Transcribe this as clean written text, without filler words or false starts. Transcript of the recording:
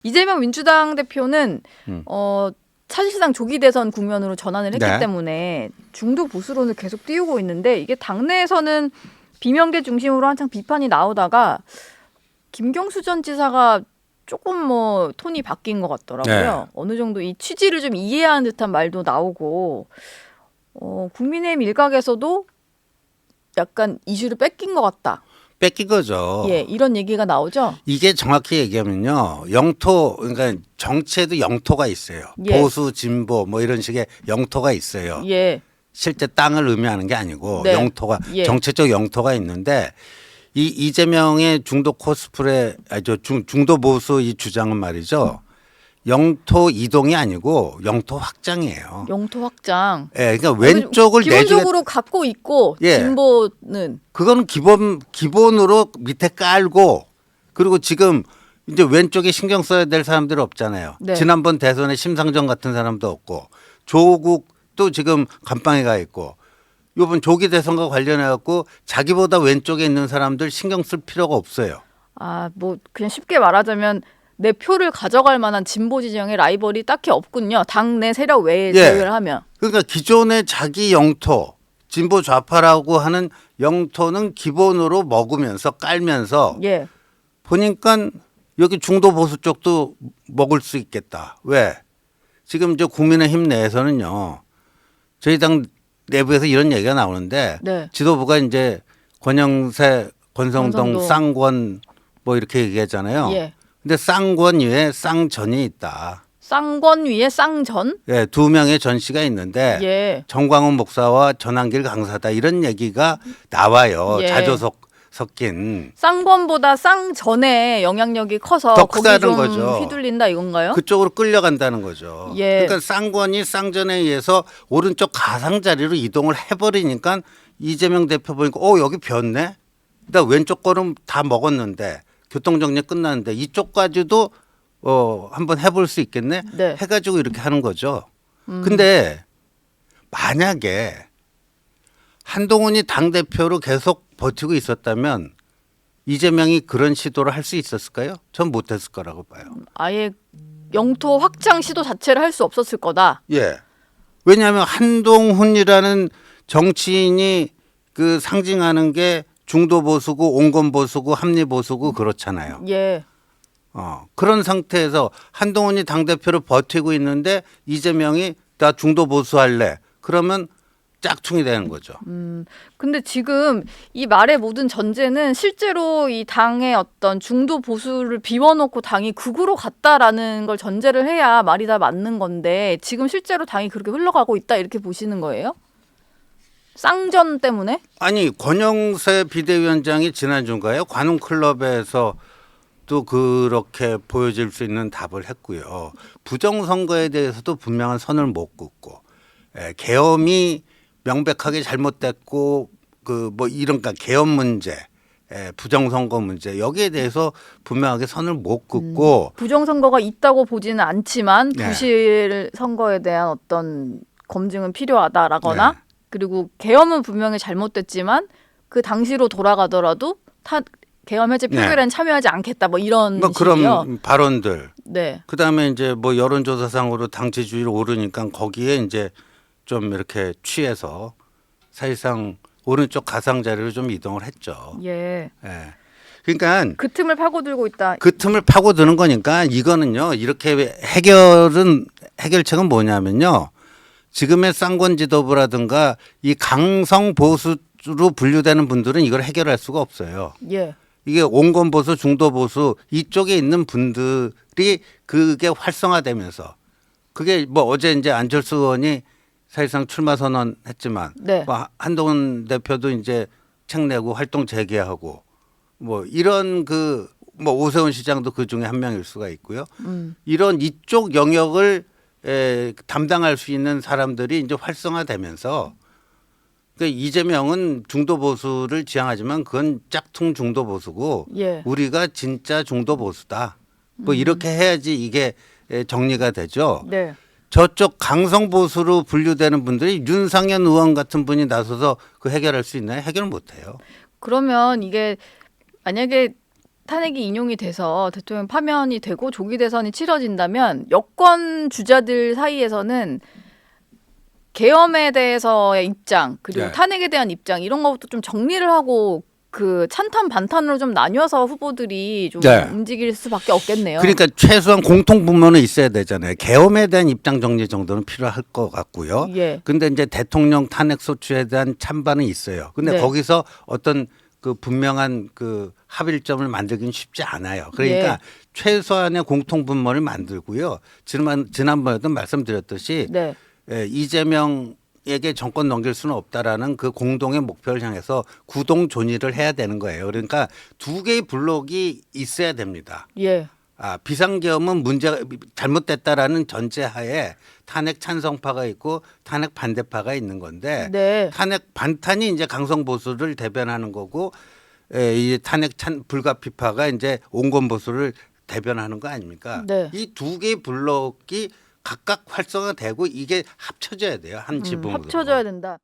이재명 민주당 대표는 사실상 조기 대선 국면으로 전환을 했기 네. 때문에 중도 보수론을 계속 띄우고 있는데 이게 당내에서는 비명계 중심으로 한창 비판이 나오다가 김경수 전 지사가 조금 톤이 바뀐 것 같더라고요. 네. 어느 정도 이 취지를 좀 이해하는 듯한 말도 나오고 국민의힘 일각에서도 약간 이슈를 뺏긴 것 같다. 뺏긴 거죠. 예, 이런 얘기가 나오죠. 이게 정확히 얘기하면요. 영토, 그러니까 정치에도 영토가 있어요. 예. 보수, 진보 뭐 이런 식의 영토가 있어요. 예, 실제 땅을 의미하는 게 아니고 네. 영토가 예. 정치적 영토가 있는데 이 이재명의 중도 코스프레 중도 보수 이 주장은 말이죠. 영토 이동이 아니고 영토 확장이에요. 영토 확장. 예, 그러니까 왼쪽을 내주게 기본적으로 갖고 있고 예. 진보는 그거는 기본으로 밑에 깔고 그리고 지금 이제 왼쪽에 신경 써야 될 사람들이 없잖아요. 네. 지난번 대선에 심상정 같은 사람도 없고 조국도 지금 감방에 가 있고 이번 조기 대선과 관련해 갖고 자기보다 왼쪽에 있는 사람들 신경 쓸 필요가 없어요. 그냥 쉽게 말하자면 내 표를 가져갈 만한 진보 지정의 라이벌이 딱히 없군요. 당내 세력 외에 예. 제외를 하면. 그러니까 기존의 자기 영토 진보 좌파라고 하는 영토는 기본으로 먹으면서 깔면서 예. 보니까 여기 중도 보수 쪽도 먹을 수 있겠다. 왜? 지금 이제 국민의힘 내에서는요. 저희 당 내부에서 이런 얘기가 나오는데 네. 지도부가 이제 권영세, 권성동, 권성동. 쌍권 뭐 이렇게 얘기하잖아요. 예. 근데 쌍권 위에 쌍전이 있다. 쌍권 위에 쌍전? 예, 두 명의 전 씨가 있는데 예. 정광훈 목사와 전한길 강사다 이런 얘기가 나와요. 예. 자주 섞인. 쌍권보다 쌍전의 영향력이 커서 더 거기 크다는 좀 거죠. 휘둘린다 이건가요? 그쪽으로 끌려간다는 거죠. 예. 그러니까 쌍권이 쌍전에 의해서 오른쪽 가상자리로 이동을 해버리니까 이재명 대표 보니까 여기 비었네. 나 왼쪽 거는 다 먹었는데 교통정리 끝났는데 이쪽까지도 한번 해볼 수 있겠네. 네. 해가지고 이렇게 하는 거죠. 근데 만약에 한동훈이 당대표로 계속 버티고 있었다면 이재명이 그런 시도를 할 수 있었을까요? 전 못했을 거라고 봐요. 아예 영토 확장 시도 자체를 할 수 없었을 거다. 예. 왜냐하면 한동훈이라는 정치인이 그 상징하는 게 중도 보수고 온건 보수고 합리 보수고 그렇잖아요. 예. 그런 상태에서 한동훈이 당대표로 버티고 있는데 이재명이 나 중도 보수할래. 그러면 짝퉁이 되는 거죠. 근데 지금 이 말의 모든 전제는 실제로 이 당의 어떤 중도 보수를 비워놓고 당이 극으로 갔다라는 걸 전제를 해야 말이 다 맞는 건데 지금 실제로 당이 그렇게 흘러가고 있다 이렇게 보시는 거예요? 쌍전 때문에? 아니 권영세 비대위원장이 지난주인가요? 관훈클럽에서 또 그렇게 보여질 수 있는 답을 했고요. 부정선거에 대해서도 분명한 선을 못 긋고 계엄이 명백하게 잘못됐고 이런 계엄 문제, 부정선거 문제 여기에 대해서 분명하게 선을 못 긋고 부정선거가 있다고 보지는 않지만 네. 부실 선거에 대한 어떤 검증은 필요하다라거나 네. 그리고 계엄은 분명히 잘못됐지만 그 당시로 돌아가더라도 계엄 해제 표결에는 참여하지 않겠다 뭐 이런 식이요. 그런 발언들. 네. 그다음에 이제 여론조사상으로 당 지지율이 오르니까 거기에 이제 좀 이렇게 취해서 사실상 오른쪽 가상자리로 좀 이동을 했죠. 예. 예. 그러니까 그 틈을 파고들고 있다. 그 틈을 파고드는 거니까 이거는요. 이렇게 해결책은 뭐냐면요. 지금의 쌍권 지도부라든가 이 강성 보수로 분류되는 분들은 이걸 해결할 수가 없어요. 예. 이게 온건 보수, 중도 보수 이쪽에 있는 분들이 그게 활성화되면서 그게 어제 이제 안철수 의원이 사실상 출마 선언했지만 네. 한동훈 대표도 이제 책 내고 활동 재개하고 이런 오세훈 시장도 그 중에 한 명일 수가 있고요. 이런 이쪽 영역을 담당할 수 있는 사람들이 이제 활성화되면서 그러니까 이재명은 중도 보수를 지향하지만 그건 짝퉁 중도 보수고 예. 우리가 진짜 중도 보수다. 이렇게 해야지 이게 정리가 되죠. 네. 저쪽 강성 보수로 분류되는 분들이 윤상현 의원 같은 분이 나서서 그 해결할 수 있나요? 해결 못 해요. 그러면 이게 만약에 탄핵이 인용이 돼서 대통령 파면이 되고 조기 대선이 치러진다면 여권 주자들 사이에서는 계엄에 대해서의 입장 그리고 네. 탄핵에 대한 입장 이런 것부터 좀 정리를 하고 그 찬탄 반탄으로 좀 나뉘어서 후보들이 좀 네. 움직일 수밖에 없겠네요. 그러니까 최소한 공통 분모는 있어야 되잖아요. 계엄에 대한 입장 정리 정도는 필요할 것 같고요. 예. 근데 이제 대통령 탄핵 소추에 대한 찬반은 있어요. 근데 네. 거기서 어떤 그 분명한 그 합일점을 만들기는 쉽지 않아요. 그러니까 예. 최소한의 공통 분모를 만들고요. 지난번에도 말씀드렸듯이 네. 이재명에게 정권 넘길 수는 없다라는 그 공동의 목표를 향해서 구동존의를 해야 되는 거예요. 그러니까 두 개의 블록이 있어야 됩니다. 예. 비상계엄은 문제가 잘못됐다라는 전제하에 탄핵 찬성파가 있고 탄핵 반대파가 있는 건데 네. 탄핵 반탄이 이제 강성 보수를 대변하는 거고 이 탄핵 불가피파가 이제 온건 보수를 대변하는 거 아닙니까? 네. 이 두 개의 블록이 각각 활성화되고 이게 합쳐져야 돼요. 한 지붕으로. 합쳐져야 된다.